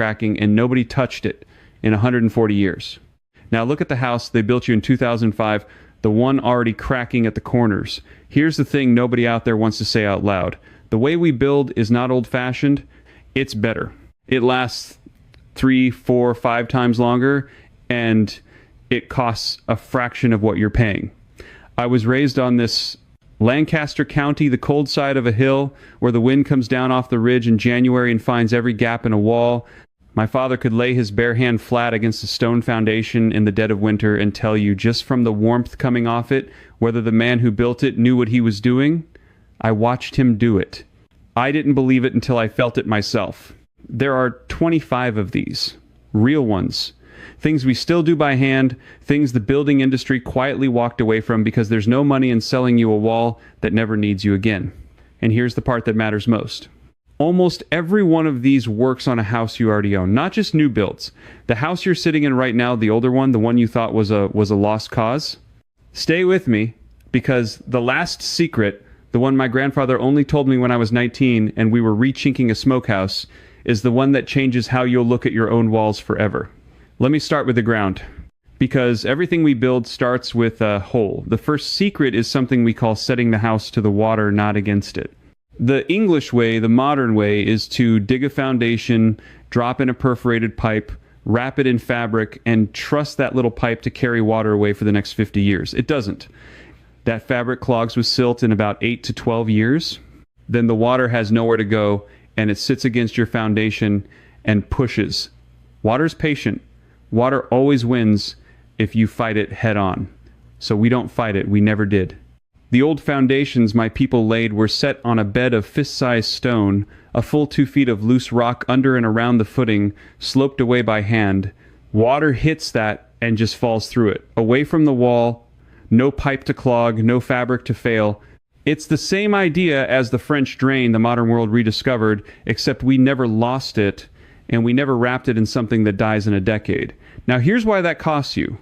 cracking, and nobody touched it in 140 years. Now look at the house they built you in 2005, the one already cracking at the corners. Here's the thing nobody out there wants to say out loud. The way we build is not old-fashioned, it's better. It lasts 3, 4, 5 times longer, and it costs a fraction of what you're paying. I was raised on this Lancaster County, the cold side of a hill, where the wind comes down off the ridge in January and finds every gap in a wall. My father could lay his bare hand flat against a stone foundation in the dead of winter and tell you, just from the warmth coming off it, whether the man who built it knew what he was doing. I watched him do it. I didn't believe it until I felt it myself. There are 25 of these, real ones. Things we still do by hand, things the building industry quietly walked away from because there's no money in selling you a wall that never needs you again. And here's the part that matters most. Almost every one of these works on a house you already own, not just new builds. The house you're sitting in right now, the older one, the one you thought was a lost cause. Stay with me, because the last secret, the one my grandfather only told me when I was 19 and we were rechinking a smokehouse, is the one that changes how you'll look at your own walls forever. Let me start with the ground, because everything we build starts with a hole. The first secret is something we call setting the house to the water, not against it. The English way, the modern way, is to dig a foundation, drop in a perforated pipe, wrap it in fabric, and trust that little pipe to carry water away for the next 50 years. It doesn't. That fabric clogs with silt in about 8 to 12 years. Then the water has nowhere to go, and it sits against your foundation and pushes. Water's patient. Water always wins if you fight it head on. So we don't fight it. We never did. The old foundations my people laid were set on a bed of fist-sized stone, a full 2 feet of loose rock under and around the footing, sloped away by hand. Water hits that and just falls through it, away from the wall, no pipe to clog, no fabric to fail. It's the same idea as the French drain the modern world rediscovered, except we never lost it, and we never wrapped it in something that dies in a decade. Now here's why that costs you.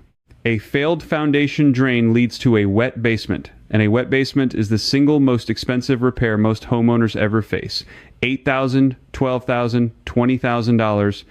A failed foundation drain leads to a wet basement, and a wet basement is the single most expensive repair most homeowners ever face. $8,000, $12,000, $20,000.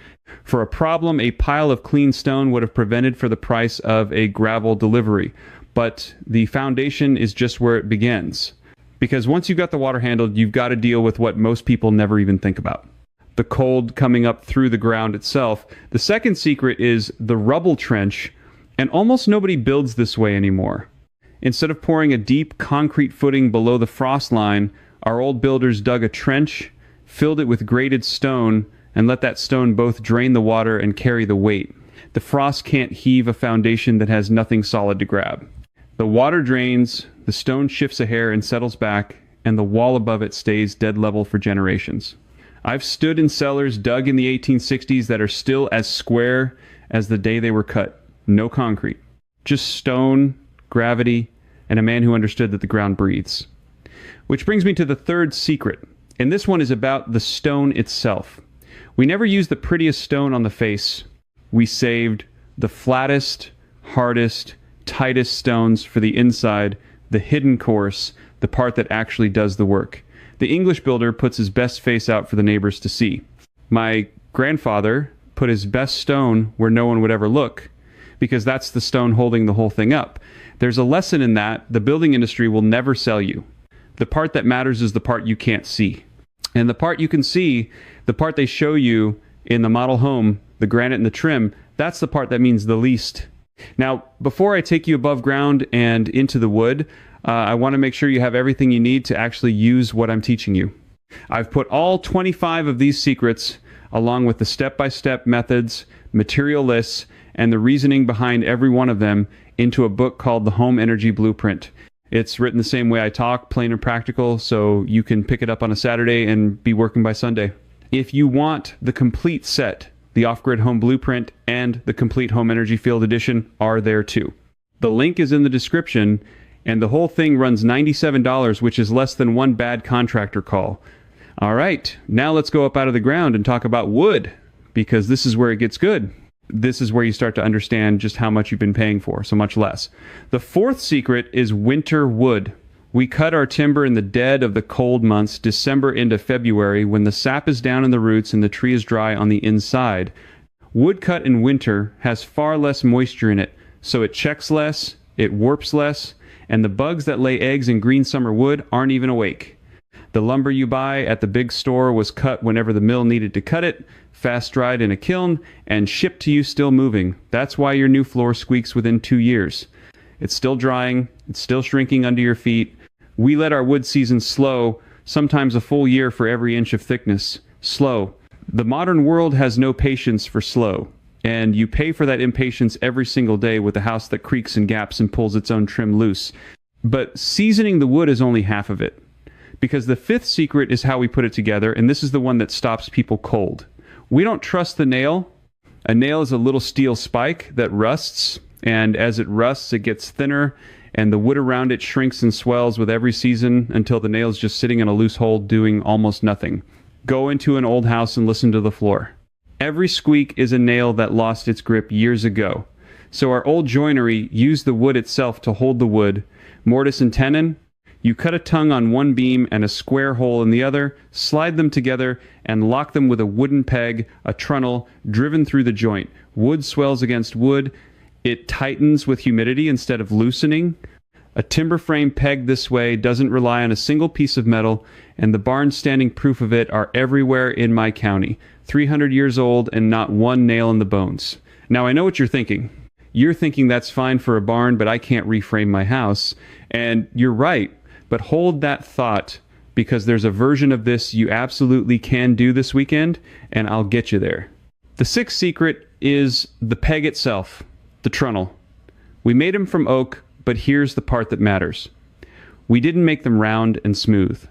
For a problem a pile of clean stone would have prevented for the price of a gravel delivery. But the foundation is just where it begins. Because once you've got the water handled, you've got to deal with what most people never even think about. The cold coming up through the ground itself. The second secret is the rubble trench, and almost nobody builds this way anymore. Instead of pouring a deep concrete footing below the frost line, our old builders dug a trench, filled it with graded stone, and let that stone both drain the water and carry the weight. The frost can't heave a foundation that has nothing solid to grab. The water drains, the stone shifts a hair and settles back, and the wall above it stays dead level for generations. I've stood in cellars dug in the 1860s that are still as square as the day they were cut. No concrete. Just stone, gravity, and a man who understood that the ground breathes. Which brings me to the third secret, and this one is about the stone itself. We never used the prettiest stone on the face. We saved the flattest, hardest, tightest stones for the inside, the hidden course, the part that actually does the work. The English builder puts his best face out for the neighbors to see. My grandfather put his best stone where no one would ever look, because that's the stone holding the whole thing up. There's a lesson in that the building industry will never sell you. The part that matters is the part you can't see. And the part you can see, the part they show you in the model home, the granite and the trim, that's the part that means the least. Now, before I take you above ground and into the wood, I want to make sure you have everything you need to actually use what I'm teaching you. I've put all 25 of these secrets, along with the step-by-step methods, material lists, and the reasoning behind every one of them, into a book called The Home Energy Blueprint. It's written the same way I talk, plain and practical, so you can pick it up on a Saturday and be working by Sunday. If you want the complete set, the Off-Grid Home Blueprint and the Complete Home Energy Field Edition are there too. The link is in the description, and the whole thing runs $97, which is less than one bad contractor call. All right, now let's go up out of the ground and talk about wood, because this is where it gets good. This is where you start to understand just how much you've been paying for, so much less. The fourth secret is winter wood. We cut our timber in the dead of the cold months, December into February, when the sap is down in the roots and the tree is dry on the inside. Wood cut in winter has far less moisture in it, so it checks less, it warps less, and the bugs that lay eggs in green summer wood aren't even awake. The lumber you buy at the big store was cut whenever the mill needed to cut it, fast-dried in a kiln, and shipped to you still moving. That's why your new floor squeaks within 2 years. It's still drying, it's still shrinking under your feet. We let our wood season slow, sometimes a full year for every inch of thickness. Slow. The modern world has no patience for slow, and you pay for that impatience every single day with a house that creaks and gaps and pulls its own trim loose. But seasoning the wood is only half of it, because the fifth secret is how we put it together, and this is the one that stops people cold. We don't trust the nail. A nail is a little steel spike that rusts, and as it rusts, it gets thinner, and the wood around it shrinks and swells with every season until the nail's just sitting in a loose hole doing almost nothing. Go into an old house and listen to the floor. Every squeak is a nail that lost its grip years ago. So our old joinery used the wood itself to hold the wood. Mortise and tenon, you cut a tongue on one beam and a square hole in the other, slide them together, and lock them with a wooden peg, a trunnel, driven through the joint. Wood swells against wood. It tightens with humidity instead of loosening. A timber frame pegged this way doesn't rely on a single piece of metal, and the barns standing proof of it are everywhere in my county. 300 years old and not one nail in the bones. Now I know what you're thinking. You're thinking that's fine for a barn, but I can't reframe my house. And you're right. But hold that thought, because there's a version of this you absolutely can do this weekend, and I'll get you there. The sixth secret is the peg itself, the trunnel. We made them from oak, but here's the part that matters. We didn't make them round and smooth.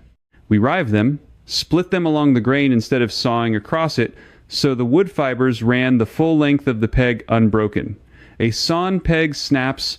We rived them, split them along the grain instead of sawing across it, so the wood fibers ran the full length of the peg unbroken. A sawn peg snaps,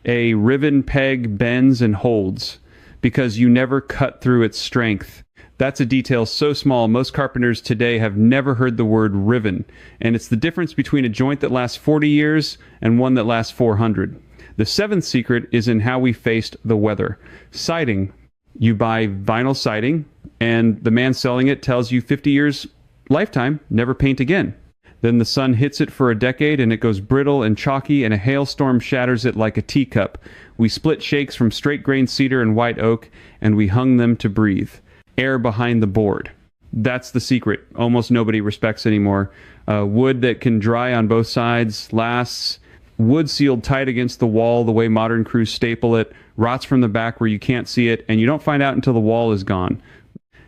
a riven peg bends and holds, because you never cut through its strength. That's a detail so small, most carpenters today have never heard the word riven, and it's the difference between a joint that lasts 40 years and one that lasts 400. The seventh secret is in how we faced the weather. Siding. You buy vinyl siding, and the man selling it tells you 50 years lifetime, never paint again. Then the sun hits it for a decade and it goes brittle and chalky, and a hailstorm shatters it like a teacup. We split shakes from straight grain cedar and white oak, and we hung them to breathe. Air behind the board. That's the secret. Almost nobody respects anymore. Wood that can dry on both sides, lasts. Wood sealed tight against the wall the way modern crews staple it, rots from the back where you can't see it, and you don't find out until the wall is gone.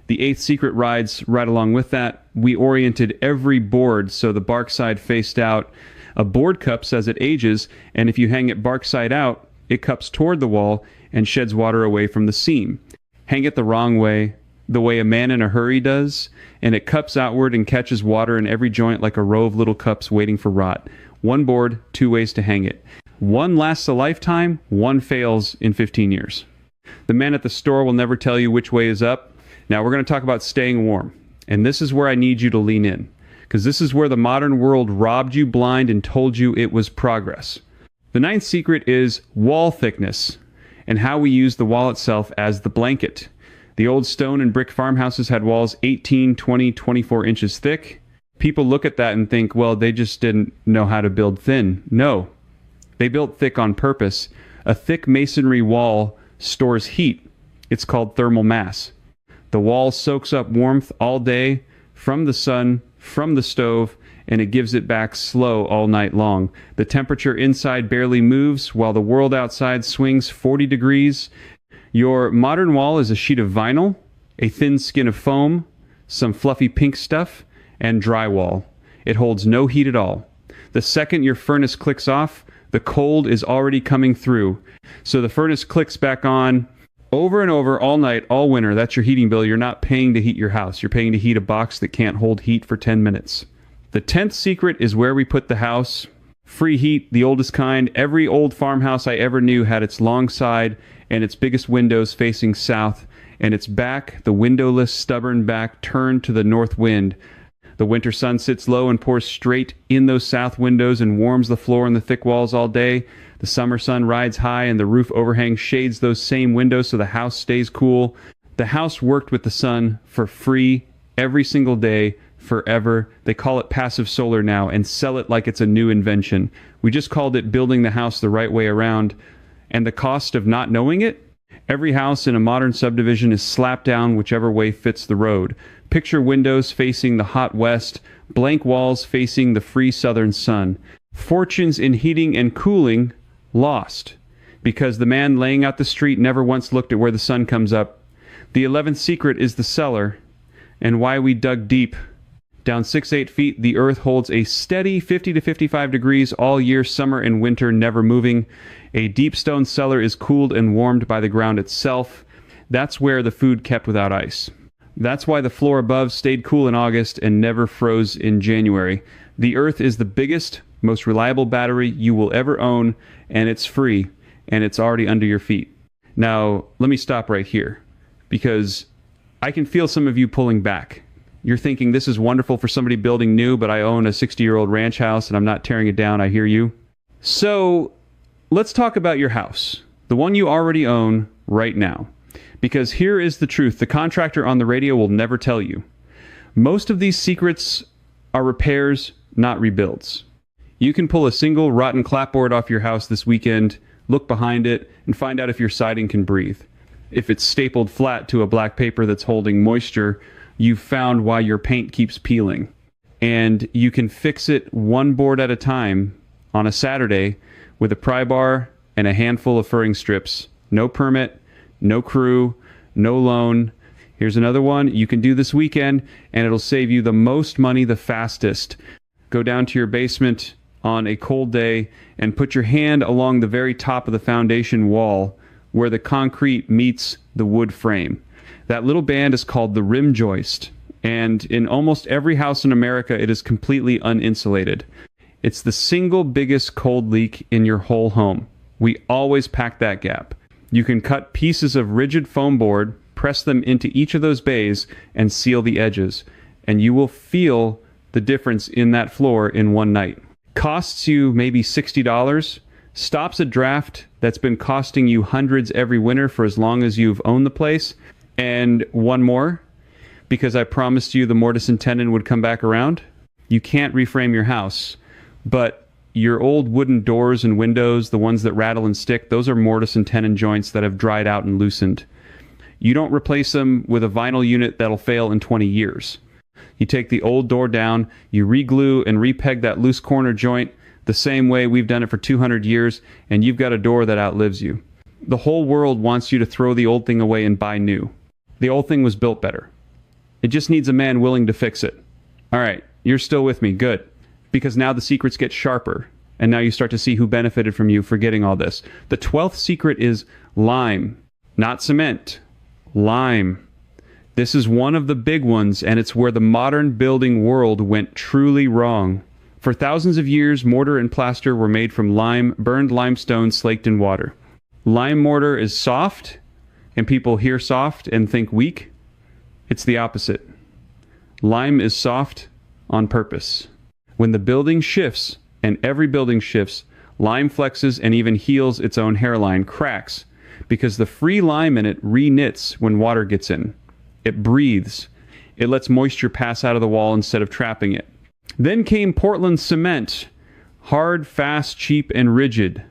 The eighth secret rides right along with that. We oriented every board so the bark side faced out. A board cups as it ages, and if you hang it bark side out, it cups toward the wall and sheds water away from the seam. Hang it the wrong way, the way a man in a hurry does, and it cups outward and catches water in every joint like a row of little cups waiting for rot. One board, two ways to hang it. One lasts a lifetime, one fails in 15 years. The man at the store will never tell you which way is up. Now we're going to talk about staying warm, and this is where I need you to lean in, because this is where the modern world robbed you blind and told you it was progress. The ninth secret is wall thickness, and how we use the wall itself as the blanket. The old stone and brick farmhouses had walls 18, 20, 24 inches thick. People look at that and think, well, they just didn't know how to build thin. No, they built thick on purpose. A thick masonry wall stores heat. It's called thermal mass. The wall soaks up warmth all day from the sun, from the stove, and it gives it back slow all night long. The temperature inside barely moves while the world outside swings 40 degrees. Your modern wall is a sheet of vinyl, a thin skin of foam, some fluffy pink stuff, and drywall. It holds no heat at all. The second your furnace clicks off, the cold is already coming through. So the furnace clicks back on over and over all night, all winter. That's your heating bill. You're not paying to heat your house. You're paying to heat a box that can't hold heat for 10 minutes. The 10th secret is where we put the house. Free heat, the oldest kind. Every old farmhouse I ever knew had its long side and its biggest windows facing south, and its back, the windowless, stubborn back, turned to the north wind. The winter sun sits low and pours straight in those south windows and warms the floor and the thick walls all day. The summer sun rides high and the roof overhang shades those same windows so the house stays cool. The house worked with the sun for free every single day, forever. They call it passive solar now and sell it like it's a new invention. We just called it building the house the right way around. And the cost of not knowing it? Every house in a modern subdivision is slapped down whichever way fits the road. Picture windows facing the hot west, blank walls facing the free southern sun. Fortunes in heating and cooling lost, because the man laying out the street never once looked at where the sun comes up. The 11th secret is the cellar, and why we dug deep. Down 6-8 feet, the earth holds a steady 50 to 55 degrees all year, summer and winter, never moving. A deep stone cellar is cooled and warmed by the ground itself. That's where the food kept without ice. That's why the floor above stayed cool in August and never froze in January. The earth is the biggest, most reliable battery you will ever own, and it's free, and it's already under your feet. Now, let me stop right here, because I can feel some of you pulling back. You're thinking, this is wonderful for somebody building new, but I own a 60-year-old ranch house and I'm not tearing it down. I hear you. So let's talk about your house, the one you already own right now. Because here is the truth. The contractor on the radio will never tell you. Most of these secrets are repairs, not rebuilds. You can pull a single rotten clapboard off your house this weekend, look behind it, and find out if your siding can breathe. If it's stapled flat to a black paper that's holding moisture, you've found why your paint keeps peeling. And you can fix it one board at a time on a Saturday with a pry bar and a handful of furring strips. No permit, no crew, no loan. Here's another one you can do this weekend, and it'll save you the most money the fastest. Go down to your basement on a cold day and put your hand along the very top of the foundation wall where the concrete meets the wood frame. That little band is called the rim joist, and in almost every house in America, it is completely uninsulated. It's the single biggest cold leak in your whole home. We always pack that gap. You can cut pieces of rigid foam board, press them into each of those bays, and seal the edges, and you will feel the difference in that floor in one night. Costs you maybe $60, stops a draft that's been costing you hundreds every winter for as long as you've owned the place. And one more, because I promised you the mortise and tenon would come back around. You can't reframe your house, but your old wooden doors and windows, the ones that rattle and stick, those are mortise and tenon joints that have dried out and loosened. You don't replace them with a vinyl unit that'll fail in 20 years. You take the old door down, you re-glue and repeg that loose corner joint the same way we've done it for 200 years, and you've got a door that outlives you. The whole world wants you to throw the old thing away and buy new. The old thing was built better. It just needs a man willing to fix it. All right, you're still with me. Good. Because now the secrets get sharper, and now you start to see who benefited from you for getting all this. The 12th secret is lime, not cement. Lime. This is one of the big ones, and it's where the modern building world went truly wrong. For thousands of years, mortar and plaster were made from lime, burned limestone slaked in water. Lime mortar is soft, and people hear soft and think weak. It's the opposite. Lime is soft on purpose. When the building shifts, and every building shifts, lime flexes and even heals its own hairline, cracks, because the free lime in it re-knits when water gets in. It breathes. It lets moisture pass out of the wall instead of trapping it. Then came Portland cement. Hard, fast, cheap, and rigid.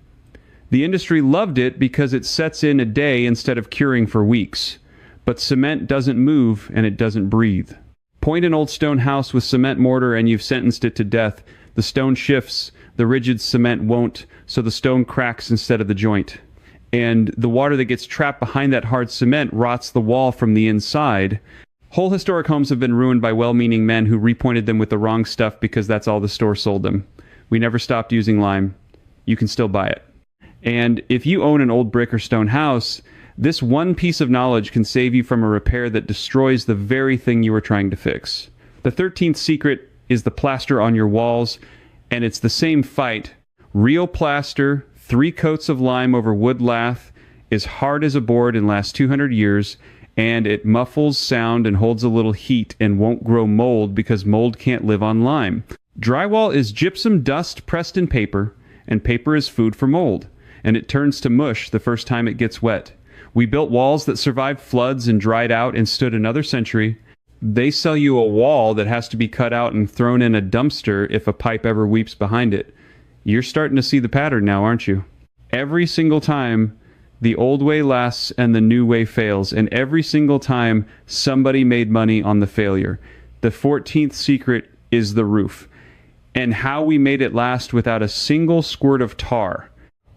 The industry loved it because it sets in a day instead of curing for weeks. But cement doesn't move and it doesn't breathe. Point an old stone house with cement mortar and you've sentenced it to death. The stone shifts, the rigid cement won't, so the stone cracks instead of the joint. And the water that gets trapped behind that hard cement rots the wall from the inside. Whole historic homes have been ruined by well-meaning men who repointed them with the wrong stuff because that's all the store sold them. We never stopped using lime. You can still buy it. And if you own an old brick or stone house, this one piece of knowledge can save you from a repair that destroys the very thing you were trying to fix. The 13th secret is the plaster on your walls, and it's the same fight. Real plaster, 3 coats of lime over wood lath, is hard as a board and lasts 200 years, and it muffles sound and holds a little heat and won't grow mold because mold can't live on lime. Drywall is gypsum dust pressed in paper, and paper is food for mold, and it turns to mush the first time it gets wet. We built walls that survived floods and dried out and stood another century. They sell you a wall that has to be cut out and thrown in a dumpster if a pipe ever weeps behind it. You're starting to see the pattern now, aren't you? Every single time, the old way lasts and the new way fails, and every single time, somebody made money on the failure. The 14th secret is the roof, and how we made it last without a single squirt of tar.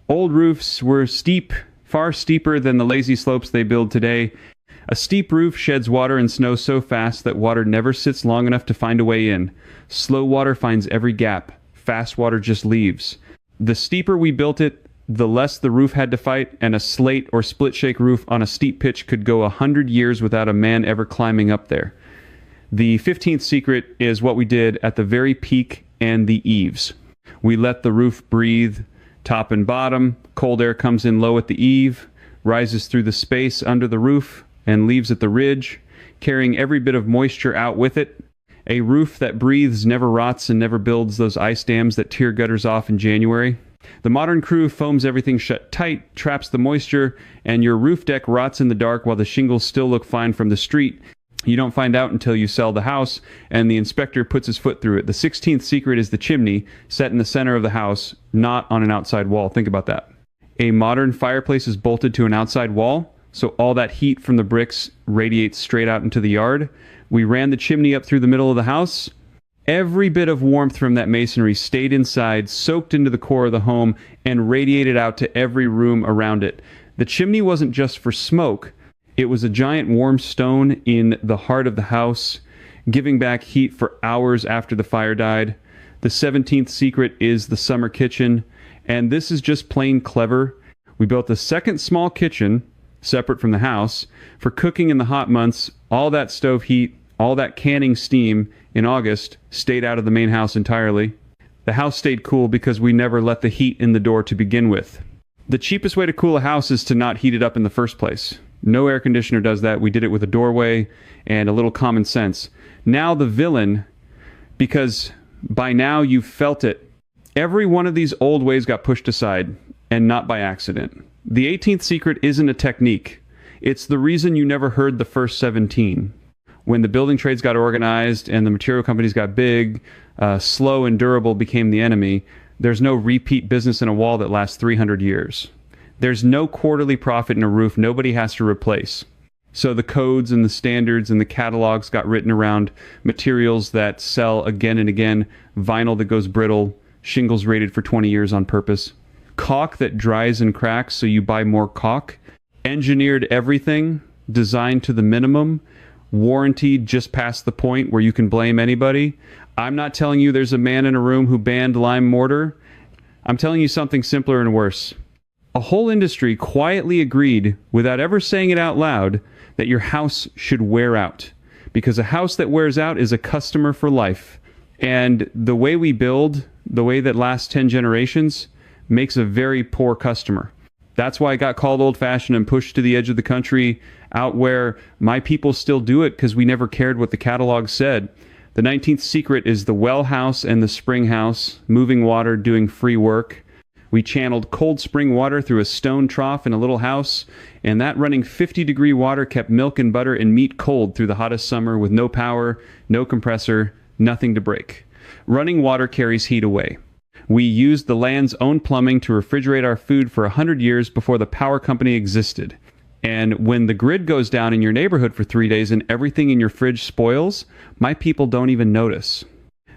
Old roofs were steep, far steeper than the lazy slopes they build today. A steep roof sheds water and snow so fast that water never sits long enough to find a way in. Slow water finds every gap. Fast water just leaves. The steeper we built it, the less the roof had to fight, and a slate or split-shake roof on a steep pitch could go 100 years without a man ever climbing up there. The 15th secret is what we did at the very peak and the eaves. We let the roof breathe, top and bottom. Cold air comes in low at the eave, rises through the space under the roof, and leaves at the ridge, carrying every bit of moisture out with it. A roof that breathes never rots and never builds those ice dams that tear gutters off in January. The modern crew foams everything shut tight, traps the moisture, and your roof deck rots in the dark while the shingles still look fine from the street. You don't find out until you sell the house, and the inspector puts his foot through it. The 16th secret is the chimney, set in the center of the house, not on an outside wall. Think about that. A modern fireplace is bolted to an outside wall, so all that heat from the bricks radiates straight out into the yard. We ran the chimney up through the middle of the house. Every bit of warmth from that masonry stayed inside, soaked into the core of the home, and radiated out to every room around it. The chimney wasn't just for smoke. It was a giant warm stone in the heart of the house, giving back heat for hours after the fire died. The 17th secret is the summer kitchen, and this is just plain clever. We built a second small kitchen, separate from the house, for cooking in the hot months. All that stove heat, all that canning steam in August stayed out of the main house entirely. The house stayed cool because we never let the heat in the door to begin with. The cheapest way to cool a house is to not heat it up in the first place. No air conditioner does that. We did it with a doorway and a little common sense. Now the villain, because by now you've felt it. Every one of these old ways got pushed aside, and not by accident. The 18th secret isn't a technique. It's the reason you never heard the first 17. When the building trades got organized and the material companies got big, slow and durable became the enemy. There's no repeat business in a wall that lasts 300 years. There's no quarterly profit in a roof nobody has to replace. So the codes and the standards and the catalogs got written around materials that sell again and again, vinyl that goes brittle, shingles rated for 20 years on purpose, caulk that dries and cracks so you buy more caulk, engineered everything, designed to the minimum, warranted just past the point where you can blame anybody. I'm not telling you there's a man in a room who banned lime mortar. I'm telling you something simpler and worse. A whole industry quietly agreed, without ever saying it out loud, that your house should wear out. Because a house that wears out is a customer for life. And the way we build, the way that lasts 10 generations, makes a very poor customer. That's why it got called old-fashioned and pushed to the edge of the country, out where my people still do it because we never cared what the catalog said. The 19th secret is the well house and the spring house, moving water, doing free work. We channeled cold spring water through a stone trough in a little house, and that running 50-degree water kept milk and butter and meat cold through the hottest summer with no power, no compressor, nothing to break. Running water carries heat away. We used the land's own plumbing to refrigerate our food for 100 years before the power company existed. And when the grid goes down in your neighborhood for 3 days and everything in your fridge spoils, my people don't even notice.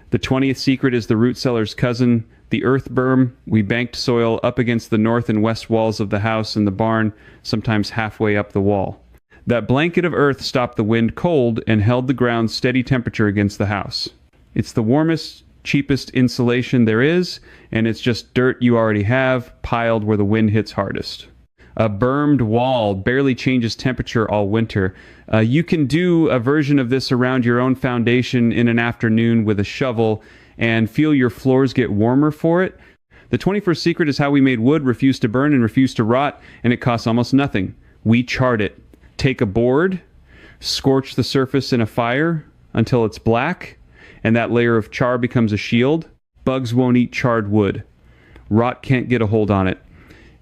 The 20th secret is the root cellar's cousin, the earth berm. We banked soil up against the north and west walls of the house and the barn, sometimes halfway up the wall. That blanket of earth stopped the wind cold and held the ground's steady temperature against the house. It's the warmest, cheapest insulation there is, and it's just dirt you already have, piled where the wind hits hardest. A bermed wall barely changes temperature all winter. You can do a version of this around your own foundation in an afternoon with a shovel and feel your floors get warmer for it. The 21st secret is how we made wood refuse to burn and refuse to rot, and it costs almost nothing. We chart it. Take a board, Scorch the surface in a fire until it's black, and that layer of char becomes a shield. Bugs won't eat charred wood. Rot can't get a hold on it.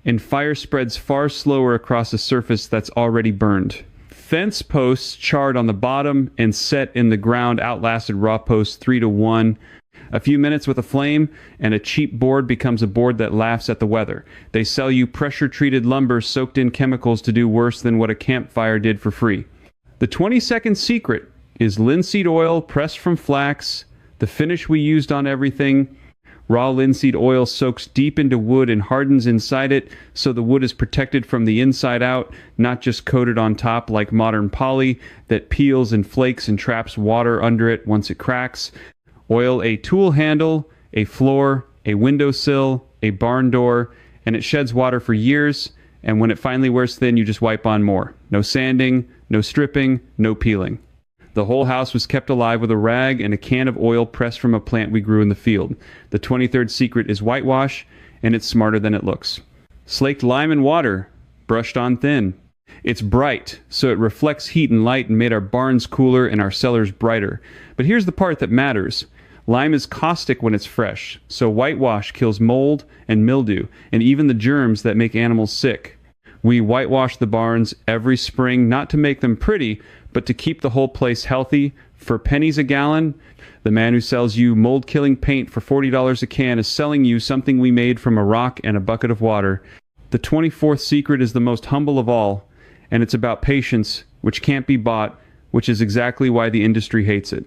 And fire spreads far slower across a surface that's already burned. Fence posts charred on the bottom and set in the ground outlasted raw posts 3-1. A few minutes with a flame, and a cheap board becomes a board that laughs at the weather. They sell you pressure-treated lumber soaked in chemicals to do worse than what a campfire did for free. The 20-second secret is linseed oil pressed from flax, the finish we used on everything. Raw linseed oil soaks deep into wood and hardens inside it, so the wood is protected from the inside out, not just coated on top like modern poly that peels and flakes and traps water under it once it cracks. Oil a tool handle, a floor, a windowsill, a barn door, and it sheds water for years, and when it finally wears thin, you just wipe on more. No sanding, no stripping, no peeling. The whole house was kept alive with a rag and a can of oil pressed from a plant we grew in the field. The 23rd secret is whitewash, and it's smarter than it looks. Slaked lime and water, brushed on thin. It's bright, so it reflects heat and light and made our barns cooler and our cellars brighter. But here's the part that matters. Lime is caustic when it's fresh, so whitewash kills mold and mildew, and even the germs that make animals sick. We whitewash the barns every spring, not to make them pretty, but to keep the whole place healthy. For pennies a gallon, the man who sells you mold-killing paint for $40 a can is selling you something we made from a rock and a bucket of water. The 24th secret is the most humble of all, and it's about patience, which can't be bought, which is exactly why the industry hates it.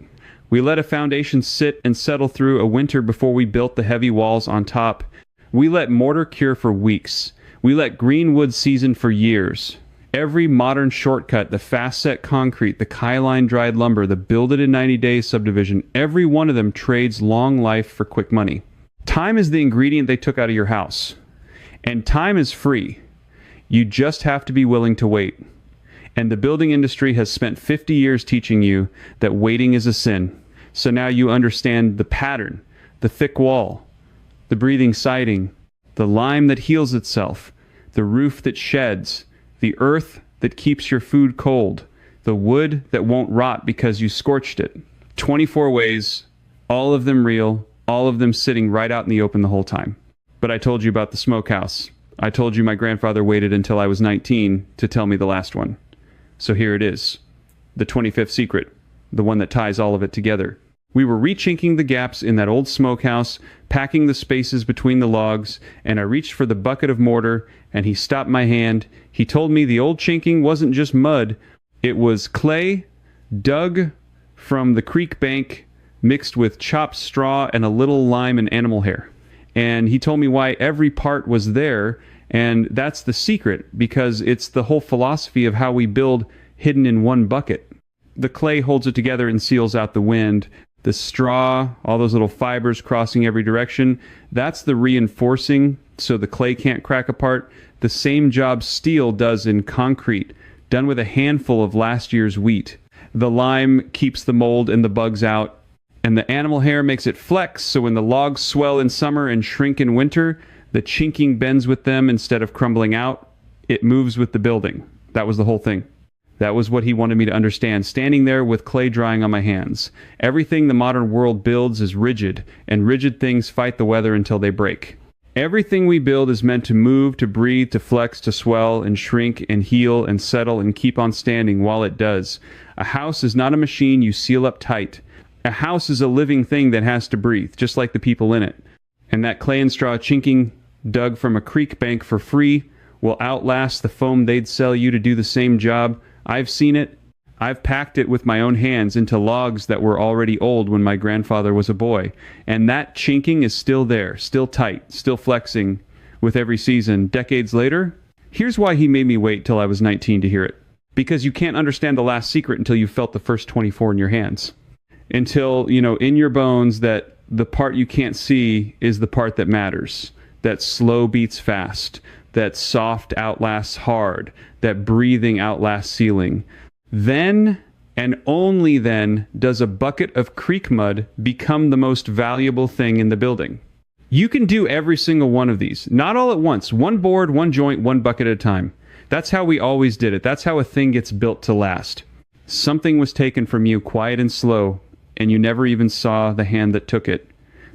We let a foundation sit and settle through a winter before we built the heavy walls on top. We let mortar cure for weeks. We let green wood season for years. Every modern shortcut, the fast-set concrete, the Keyline dried lumber, the build it in 90 days subdivision, every one of them trades long life for quick money. Time is the ingredient they took out of your house. And time is free. You just have to be willing to wait. And the building industry has spent 50 years teaching you that waiting is a sin. So now you understand the pattern, the thick wall, the breathing siding, the lime that heals itself, the roof that sheds, the earth that keeps your food cold, the wood that won't rot because you scorched it. 24 ways, all of them real, all of them sitting right out in the open the whole time. But I told you about the smokehouse. I told you my grandfather waited until I was 19 to tell me the last one. So here it is, the 25th secret, the one that ties all of it together. We were rechinking the gaps in that old smokehouse, packing the spaces between the logs, and I reached for the bucket of mortar, and he stopped my hand. He told me the old chinking wasn't just mud, it was clay dug from the creek bank, mixed with chopped straw and a little lime and animal hair. And he told me why every part was there, and that's the secret, because it's the whole philosophy of how we build hidden in one bucket. The clay holds it together and seals out the wind. The straw, all those little fibers crossing every direction, that's the reinforcing so the clay can't crack apart. The same job steel does in concrete, done with a handful of last year's wheat. The lime keeps the mold and the bugs out, and the animal hair makes it flex, so when the logs swell in summer and shrink in winter, the chinking bends with them instead of crumbling out. It moves with the building. That was the whole thing. That was what he wanted me to understand, standing there with clay drying on my hands. Everything the modern world builds is rigid, and rigid things fight the weather until they break. Everything we build is meant to move, to breathe, to flex, to swell, and shrink, and heal, and settle, and keep on standing while it does. A house is not a machine you seal up tight. A house is a living thing that has to breathe, just like the people in it. And that clay and straw chinking, dug from a creek bank for free, will outlast the foam they'd sell you to do the same job. I've seen it. I've packed it with my own hands into logs that were already old when my grandfather was a boy. And that chinking is still there, still tight, still flexing with every season. Decades later, here's why he made me wait till I was 19 to hear it. Because you can't understand the last secret until you've felt the first 24 in your hands. Until, in your bones that the part you can't see is the part that matters. That slow beats fast. That soft outlasts hard. That breathing outlasts sealing. Then, and only then, does a bucket of creek mud become the most valuable thing in the building. You can do every single one of these. Not all at once. One board, one joint, one bucket at a time. That's how we always did it. That's how a thing gets built to last. Something was taken from you quiet and slow, and you never even saw the hand that took it.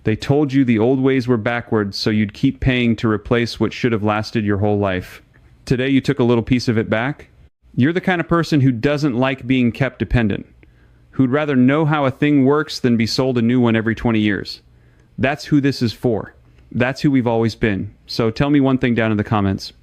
They told you the old ways were backwards, so you'd keep paying to replace what should have lasted your whole life. Today you took a little piece of it back. You're the kind of person who doesn't like being kept dependent, who'd rather know how a thing works than be sold a new one every 20 years. That's who this is for. That's who we've always been. So tell me one thing down in the comments.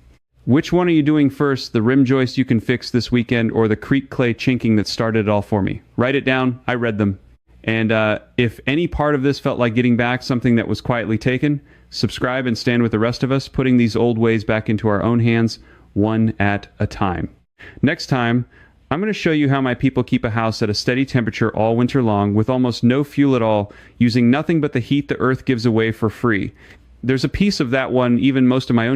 Which one are you doing first, the rim joist you can fix this weekend or the creek clay chinking that started it all for me? Write it down. I read them. And if any part of this felt like getting back something that was quietly taken, subscribe and stand with the rest of us, putting these old ways back into our own hands, one at a time. Next time, I'm going to show you how my people keep a house at a steady temperature all winter long with almost no fuel at all, using nothing but the heat the earth gives away for free. There's a piece of that one even most of my own